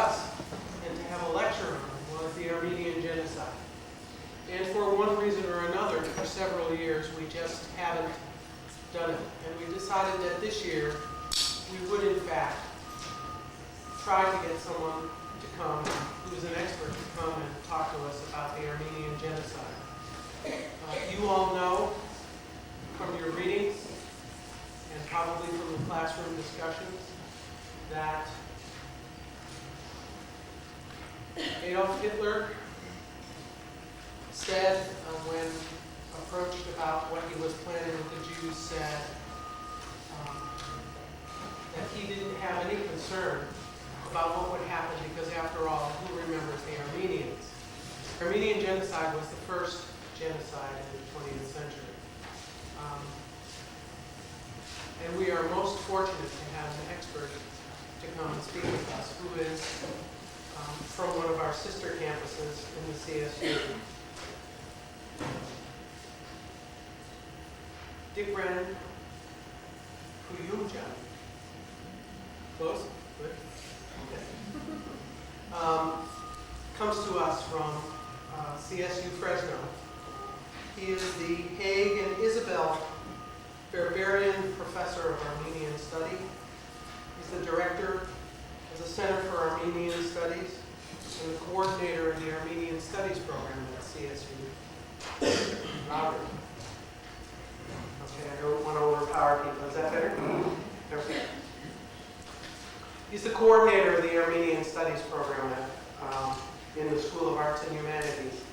discuss and to have a lecture on was the Armenian Genocide. And for one reason or another, for several years, we just haven't done it. And we decided that this year, we would in fact try to get someone to come who's an expert to come and talk to us about the Armenian Genocide. You all know from your readings and probably from the classroom discussions that Adolf Hitler said when approached about what he was planning with the Jews, said that he didn't have any concern about what would happen because, after all, who remembers the Armenians? The Armenian Genocide was the first genocide in the 20th century. And we are most fortunate to have an expert to come and speak with us, who is from one of our sister campuses in the CSU. Deepen Kouymijan. Close? Good. Okay. Comes to us from CSU Fresno. He is the Haig and Isabel Berberian Professor of Armenian Study. He's the director of the Center for Armenian Studies and the coordinator of the Armenian Studies program at CSU. Robert. Okay, I don't want to overpower people. Is that better? Okay. He's the coordinator of the Armenian Studies program in the School of Arts and Humanities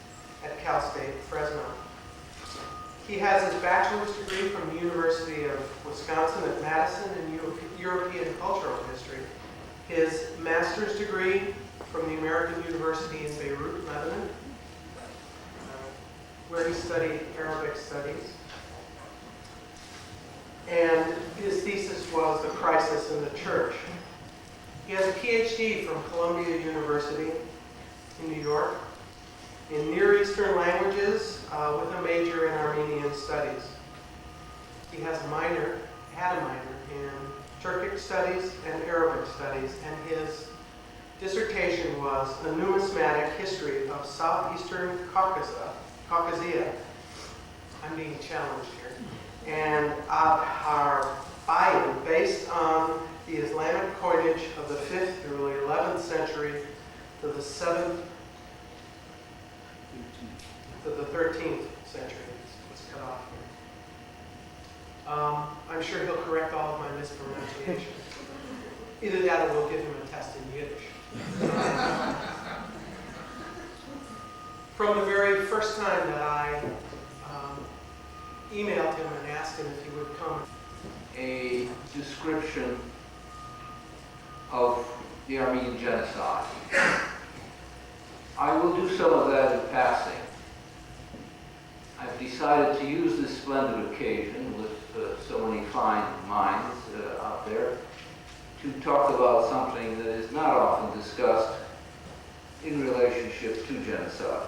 at Cal State Fresno. He has his bachelor's degree from the University of Wisconsin at Madison in European Cultural History, his master's degree from the American University in Beirut, Lebanon, where he studied Arabic studies. And his thesis was The Crisis in the Church. He has a Ph.D. from Columbia University in New York in Near Eastern languages with a major in Armenian studies. He had a minor in Turkic studies and Arabic studies, and his dissertation was a numismatic history of southeastern Caucasia. I'm being challenged here. And Armenian, based on the Islamic coinage of the 5th through the 11th century to the 7th to the 13th century. It's cut off here. I'm sure he'll correct all of my mispronunciation. Either that or we'll give him a test in Yiddish. From the very first time that I emailed him and asked him if he would come. A description of the Armenian Genocide. I will do some of that in passing. I've decided to use this splendid occasion with so many fine minds out there to talk about something that is not often discussed in relationship to genocide.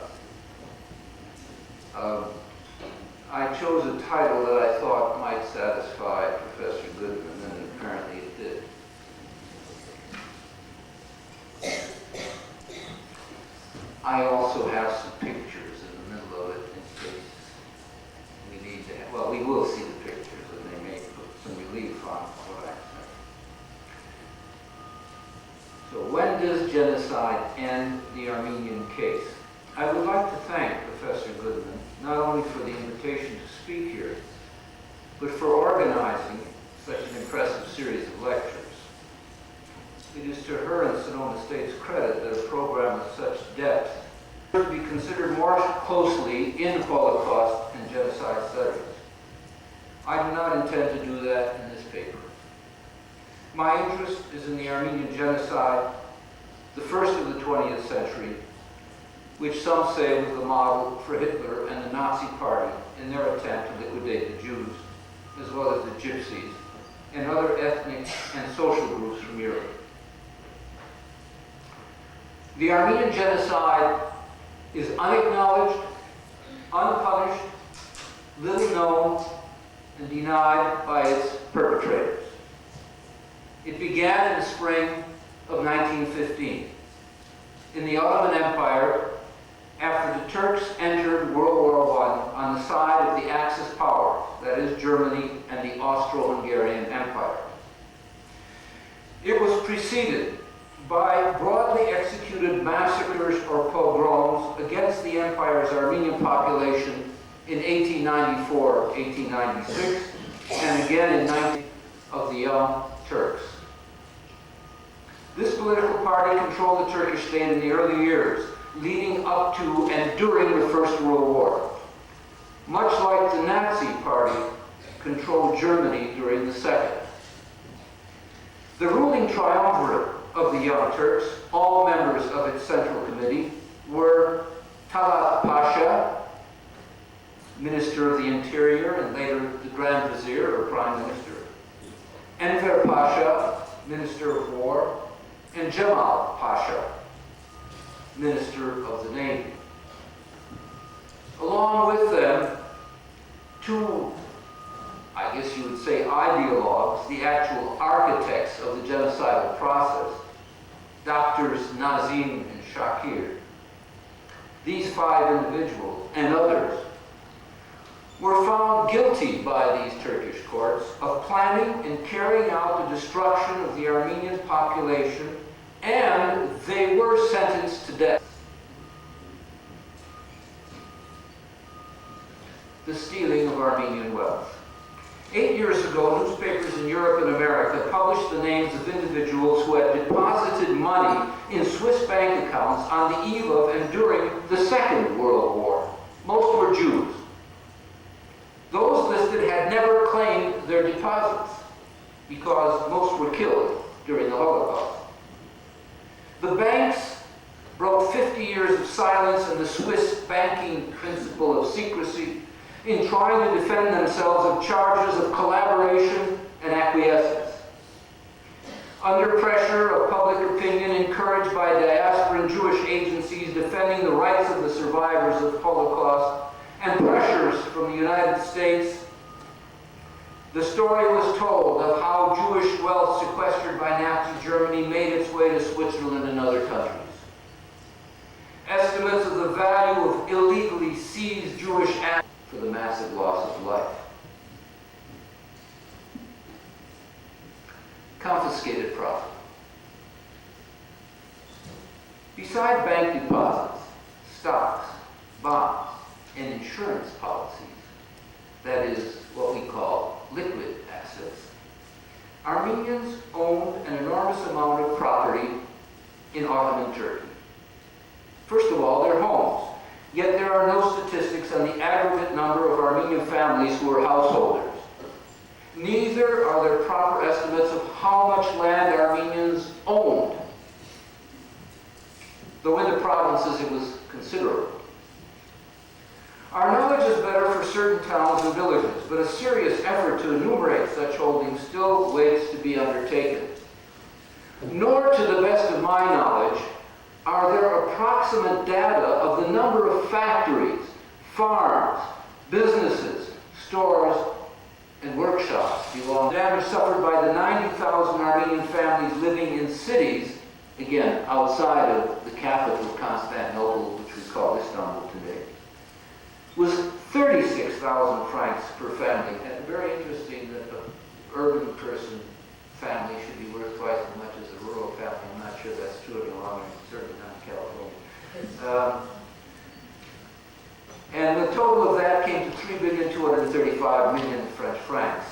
I chose a title that I thought might satisfy Professor Goodman, and apparently it did. I also have some pictures in the middle of it in case we need to have, well, we will see the pictures and they may put some relief on what I say. So when does genocide end the Armenian case? I would like to thank Professor Goodman not only for the invitation to speak here, but for organizing such an impressive series of lectures. It is to her and Sonoma State's credit that a program of such depth should be considered more closely in Holocaust and genocide studies. I do not intend to do that in this paper. My interest is in the Armenian Genocide, the first of the 20th century, which some say was the model for Hitler and the Nazi Party in their attempt to liquidate the Jews, as well as the Gypsies, and other ethnic and social groups from Europe. The Armenian Genocide is unacknowledged, unpunished, little known, and denied by its perpetrators. It began in the spring of 1915, in the Ottoman Empire after the Turks entered World War I on the side of the Axis powers, that is Germany and the Austro-Hungarian Empire. It was preceded by broadly executed massacres or pogroms against the empire's Armenian population in 1894, 1896, and again in 19 of the Young Turks. This political party controlled the Turkish state in the early years, leading up to and during the First World War. Much like the Nazi Party controlled Germany during the Second. The ruling triumvirate of the Young Turks, all members of its Central Committee, were Talat Pasha, Minister of the Interior and later the Grand Vizier or Prime Minister, Enver Pasha, Minister of War, and Cemal Pasha, Minister of the Navy. Along with them, two, I guess you would say, ideologues, the actual architects of the genocidal process, Doctors Nazim and Shakir. These five individuals and others were found guilty by these Turkish courts of planning and carrying out the destruction of the Armenian population, and they were sentenced to death. The stealing of Armenian wealth. 8 years ago, newspapers in Europe and America published the names of individuals who had deposited money in Swiss bank accounts on the eve of and during the Second World War. Most were Jews. Those listed had never claimed their deposits because most were killed during the Holocaust. The banks broke 50 years of silence and the Swiss banking principle of secrecy in trying to defend themselves of charges of collaboration and acquiescence. Under pressure of public opinion encouraged by diasporan Jewish agencies defending the rights of the survivors of the Holocaust and pressures from the United States, the story was told of how Jewish wealth sequestered by Nazi Germany made its way to Switzerland and other countries. Estimates of the value of illegally seized Jewish assets for the massive loss of life. Confiscated property. Beside bank deposits, stocks, bonds, and insurance policies, that is what we call liquid assets, Armenians owned an enormous amount of property in Ottoman Turkey. First of all, their homes. Yet there are no statistics on the aggregate number of Armenian families who are householders. Neither are there proper estimates of how much land Armenians owned, though in the provinces it was considerable. Our knowledge is better for certain towns and villages, but a serious effort to enumerate such holdings still waits to be undertaken. Nor, to the best of my knowledge, are there approximate data of the number of factories, farms, businesses, stores, and workshops belonging to damage suffered by the 90,000 Armenian families living in cities, again, outside of the capital of Constantinople, which we call Istanbul today, was 36,000 francs per family. And very interesting that an urban person family should be worth twice as much as a rural family. I'm not sure that's true any longer, certainly not in California. And the total of that came to 3,235,000,000 French francs.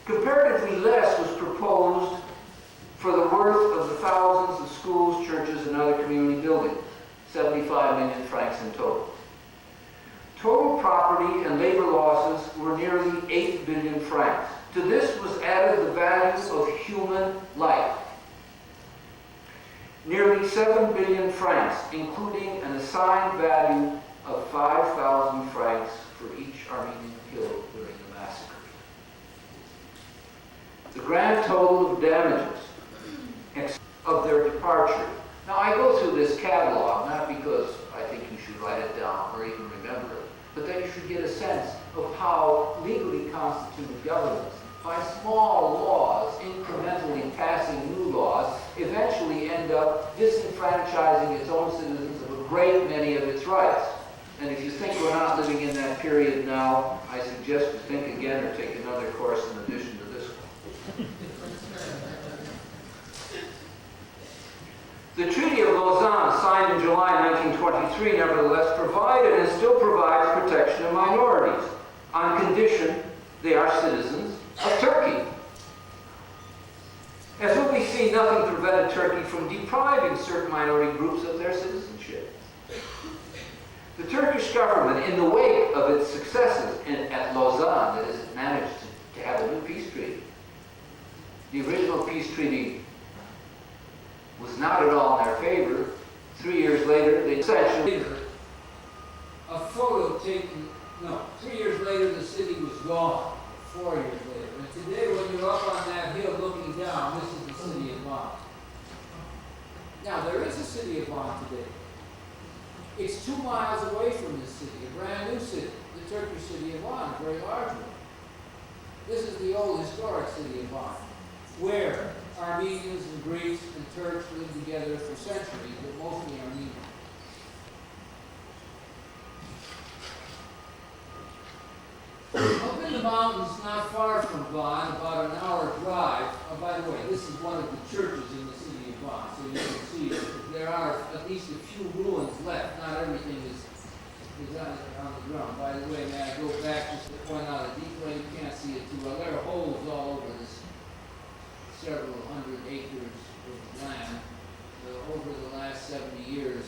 Comparatively less was proposed for the worth of the thousands of schools, churches, and other community buildings, 75 million francs in total. Total property and labor losses were nearly 8 billion francs. To this was added the value of human life. Nearly 7 billion francs, including an assigned value of 5,000 francs for each Armenian killed during the massacres. The grand total of damages of their departure. Now I go through this catalog not because I think you should write it down or even remember it, but that you should get a sense of how legally constituted governments by small laws, incrementally passing new laws, eventually end up disenfranchising its own citizens of a great many of its rights. And if you think we're not living in that period now, I suggest you think again or take another course in addition to this one. The Treaty of Lausanne, signed in July 1923, nevertheless provided and still provides protection of minorities, on condition they are citizens of Turkey. As will be seen, nothing prevented Turkey from depriving certain minority groups of their citizenship. The Turkish government, in the wake of its successes at Lausanne, that is, it managed to have a new peace treaty. The original peace treaty was not at all in their favor. 3 years later, they essentially... A photo taken, no, 3 years later the city was gone. 4 years later. And today when you're up on that hill looking down, this is the city of Van. Now there is a city of Van today. It's 2 miles away from this city, a brand new city, the Turkish city of Van, a very large one. This is the old historic city of Van, where Armenians and Greeks and Turks lived together for centuries, but mostly Armenians. Up in the mountains, not far from Van, about an hour drive. Oh, by the way, this is one of the churches in the city of Van, so you can see that there are at least a few ruins left. Not everything is on the ground. By the way, may I go back just to point out a detail? You can't see it too well. There are holes all over this several hundred acres of land. Over the last 70 years,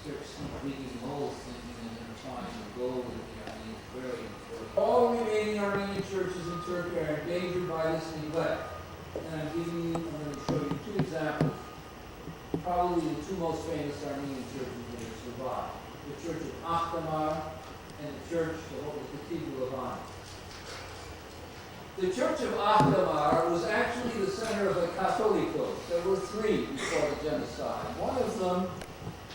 Turks keep digging holes thinking that they're finding gold in the Armenian buried. All remaining Armenian churches in Turkey are endangered by this neglect. And I'm going to show you 2 examples, probably the 2 most famous Armenian churches that have survived. The Church of Akhtamar and the Church, the Cathedral of Van. The Church of Akhtamar was actually the center of the Catholicos. There were 3 before the genocide. One of them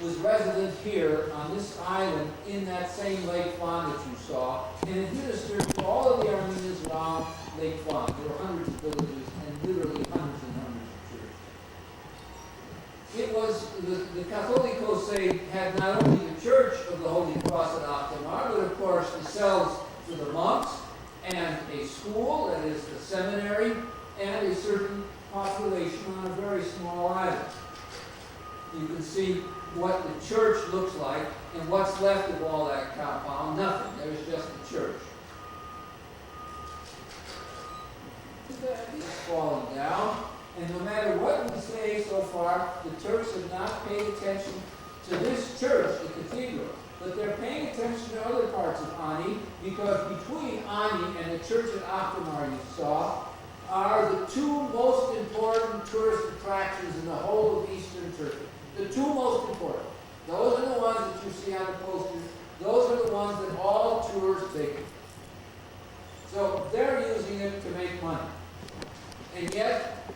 was resident here on this island in that same Lake Van that you saw, and it ministered to all of the Armenians around Lake Van. There were hundreds of villages and literally hundreds and hundreds of churches. It was, the Catholicos say, had not only the Church of the Holy Cross at Akhtamar, but of course the cells for the monks, and a school, that is the seminary, and a certain population on a very small island. You can see what the church looks like, and what's left of all that compound, nothing. There's just the church. It's falling down, and no matter what we say so far, the Turks have not paid attention to this church, the cathedral, but they're paying attention to other parts of Ani, because between Ani and the church at Akhtamar you saw are the 2 most important tourist attractions in the whole of eastern Turkey. The 2 most important. Those are the ones that you see on the posters. Those are the ones that all tours take. So they're using it to make money. And yet,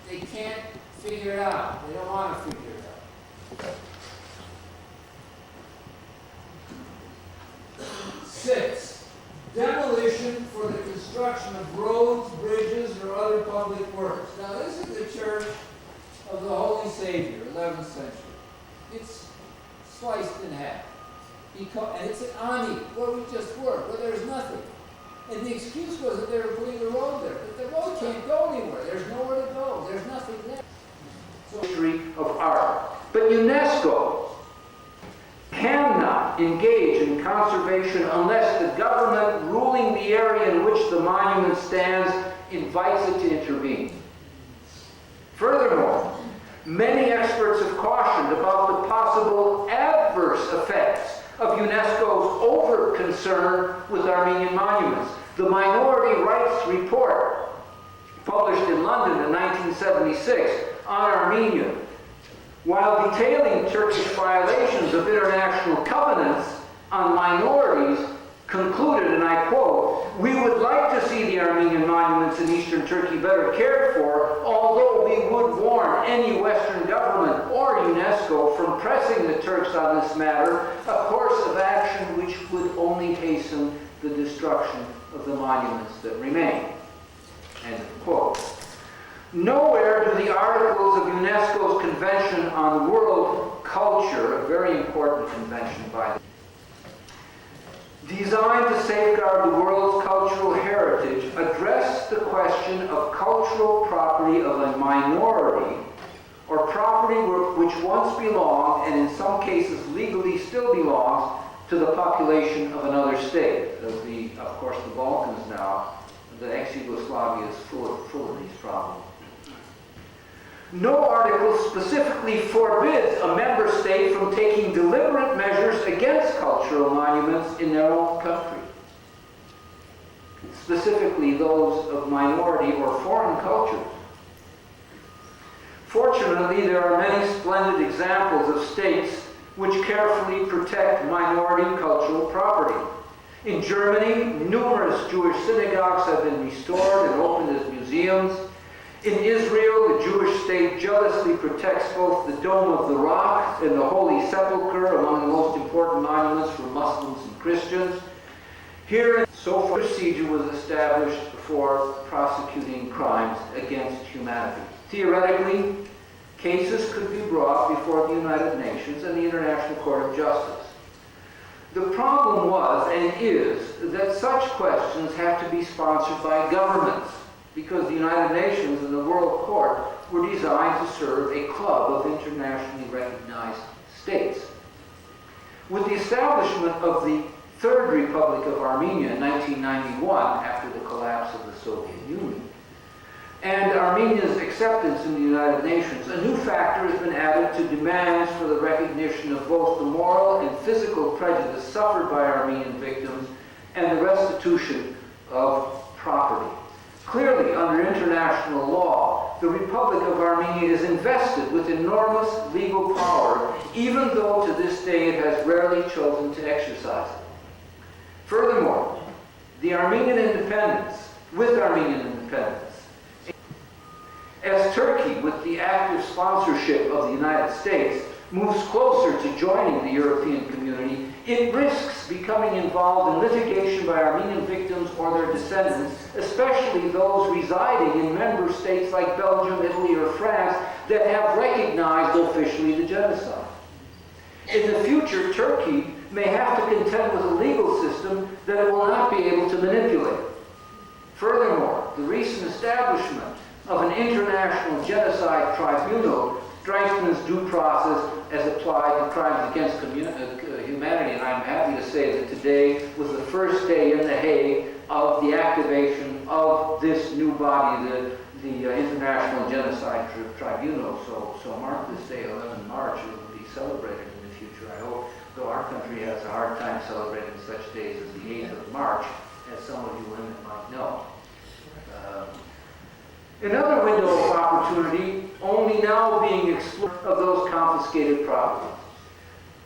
they can't figure it out. They don't want to figure it out. 6, demolition for the construction of roads, bridges, or other public works. Now this is the church of the Holy Savior, 11th century. It's sliced in half. And it's at Ani, where we just were, where there's nothing. And the excuse was that they were putting the road there. But the road can't go anywhere. There's nowhere to go. There's nothing there. History of art. But UNESCO cannot engage in conservation unless the government ruling the area in which the monument stands invites it to intervene. Furthermore, many experts have cautioned about the possible adverse effects of UNESCO's over-concern with Armenian monuments. The Minority Rights Report, published in London in 1976 on Armenia, while detailing Turkish violations of international covenants on minorities, concluded, and I quote, "We would like to see the Armenian monuments in eastern Turkey better cared for, although we would warn any Western government or UNESCO from pressing the Turks on this matter, a course of action which would only hasten the destruction of the monuments that remain." End of quote. Nowhere do the articles of UNESCO's Convention on World Culture, a very important convention by the designed to safeguard the world's cultural heritage, address the question of cultural property of a minority or property which once belonged, and in some cases legally still belongs, to the population of another state. Of course, the Balkans now, the ex-Yugoslavia is full of these problems. No article specifically forbids a member state from taking deliberate measures against cultural monuments in their own country, specifically those of minority or foreign cultures. Fortunately, there are many splendid examples of states which carefully protect minority cultural property. In Germany, numerous Jewish synagogues have been restored and opened as museums. In Israel, the Jewish state jealously protects both the Dome of the Rock and the Holy Sepulchre, among the most important monuments for Muslims and Christians. Here, so far, a procedure was established for prosecuting crimes against humanity. Theoretically, cases could be brought before the United Nations and the International Court of Justice. The problem was, and is, that such questions have to be sponsored by governments, because the United Nations and the World Court were designed to serve a club of internationally recognized states. With the establishment of the Third Republic of Armenia in 1991, after the collapse of the Soviet Union, and Armenia's acceptance in the United Nations, a new factor has been added to demands for the recognition of both the moral and physical prejudice suffered by Armenian victims and the restitution of property. Clearly, under international law, the Republic of Armenia is invested with enormous legal power, even though to this day it has rarely chosen to exercise it. Furthermore, with Armenian independence, as Turkey, with the active sponsorship of the United States, moves closer to joining the European community, it risks becoming involved in litigation by Armenian victims or their descendants, especially those residing in member states like Belgium, Italy, or France that have recognized officially the genocide. In the future, Turkey may have to contend with a legal system that it will not be able to manipulate. Furthermore, the recent establishment of an international genocide tribunal strengthens due process as applied to crimes against humanity, and I'm happy to say that today was the first day in The Hague of the activation of this new body, the International Genocide Tribunal. So mark this day, 11 March. It will be celebrated in the future, I hope, though our country has a hard time celebrating such days as the 8th of March, as some of you women might know. Another window of opportunity, only now being explored, of those confiscated properties.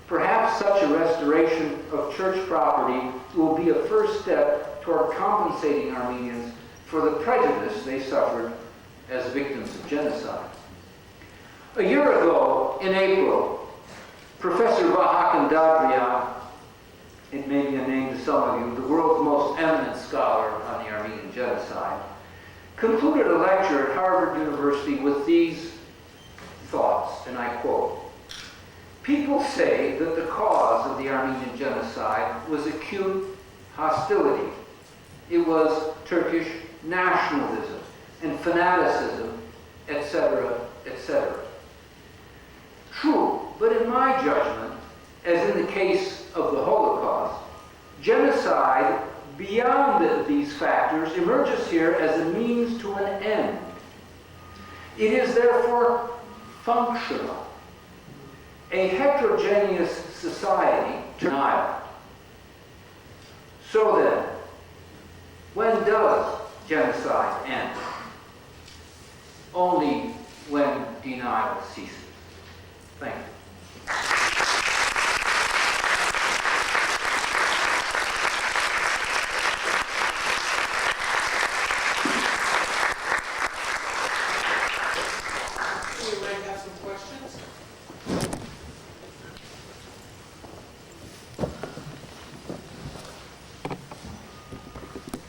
Perhaps such a restoration of church property will be a first step toward compensating Armenians for the prejudice they suffered as victims of genocide. A year ago, in April, Professor Vahakan Dadrian, it may be a name to some of you, the world's most eminent scholar on the Armenian genocide, concluded a lecture at Harvard University with these thoughts, and I quote, "People say that the cause of the Armenian genocide was acute hostility. It was Turkish nationalism and fanaticism, etc., etc. True, but in my judgment, as in the case of the Holocaust, genocide beyond these factors emerges here as a means to an end. It is therefore functional. A heterogeneous society denial. So then, when does genocide end? Only when denial ceases. Thank you.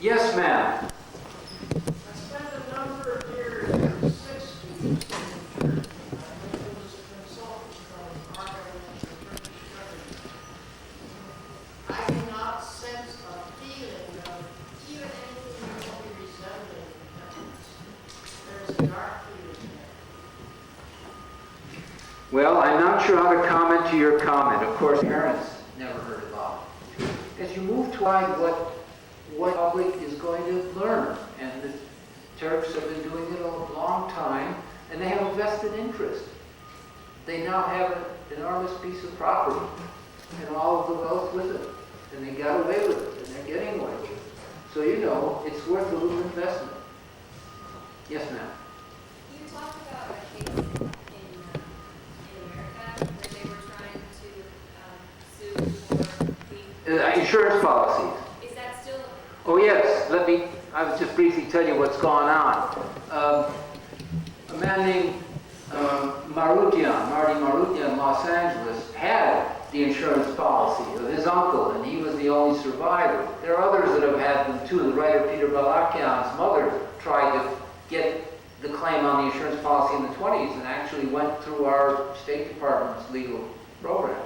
Yes, ma'am. I spent Well, I'm not sure how to comment to your comment. Of course, parents never heard about it. As you move toward what public is going to learn, and the Turks have been doing it a long time, and they have a vested interest. They now have an enormous piece of property and all of the wealth with it, and they got away with it, and they're getting away with it. So you know, it's worth a little investment. Yes, ma'am. You talked about a case in America where they were trying to sue for the... Insurance policies. Is that still... Oh yes, I would just briefly tell you what's going on. A man named Marty Marutian in Los Angeles had the insurance policy of his uncle, and he was the only survivor. There are others that have had them too. The writer Peter Balakian's mother tried to get the claim on the insurance policy in the 20s and actually went through our State Department's legal program.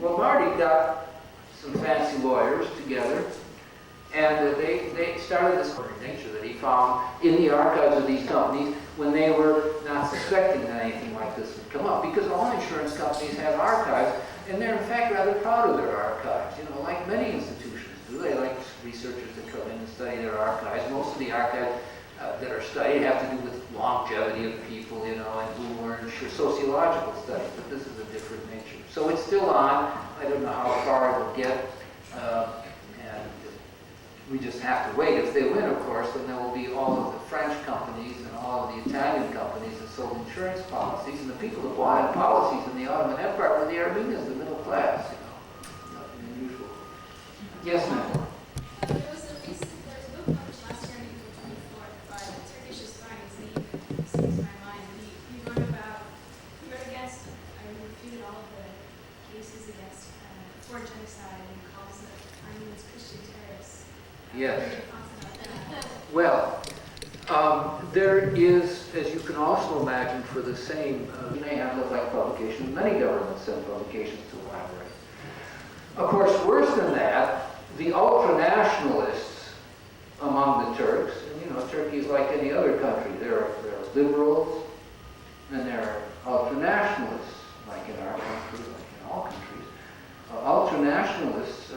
Well, Marty got some fancy lawyers together, and they started this nature that he found in the archives of these companies when they were not suspecting that anything like this would come up. Because all insurance companies have archives, and they're in fact rather proud of their archives. You know, like many institutions do. They like researchers that come in and study their archives. Most of the archives that are studied have to do with longevity of people, you know, and who were in sociological studies, but this is a different nature. So it's still on. I don't know how far it'll get, and we just have to wait. If they win, of course, then there will be all of the French companies and all of the Italian companies that sold insurance policies, and the people that bought policies in the Ottoman Empire were the Armenians, the middle class, you know, nothing unusual. Yes, ma'am. There was a book published last year on April 24th by a Turkish historian. His name escapes my mind. He wrote against, refuted all of the cases against for genocide, and calls the Armenians Christian terrorists. Yes. What are your thoughts about that? Well, there is, as you can also imagine, for the same, you may have looked like publications, many governments send publications to the library. Of course, worse than that, the ultra-nationalists among the Turks, and you know, Turkey is like any other country. There are liberals, and there are ultra-nationalists, like in our country, like in all countries. Ultra-nationalists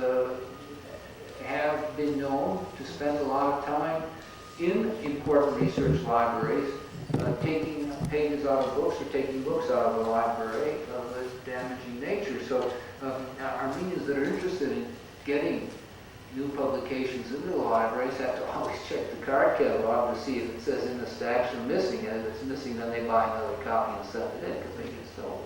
have been known to spend a lot of time in important research libraries, taking pages out of books or taking books out of the library of a damaging nature. So Armenians that are interested in getting new publications into the libraries have to always check the card catalog to see if it says in the stacks or missing. And if it's missing, then they buy another copy and send it in because they get sold.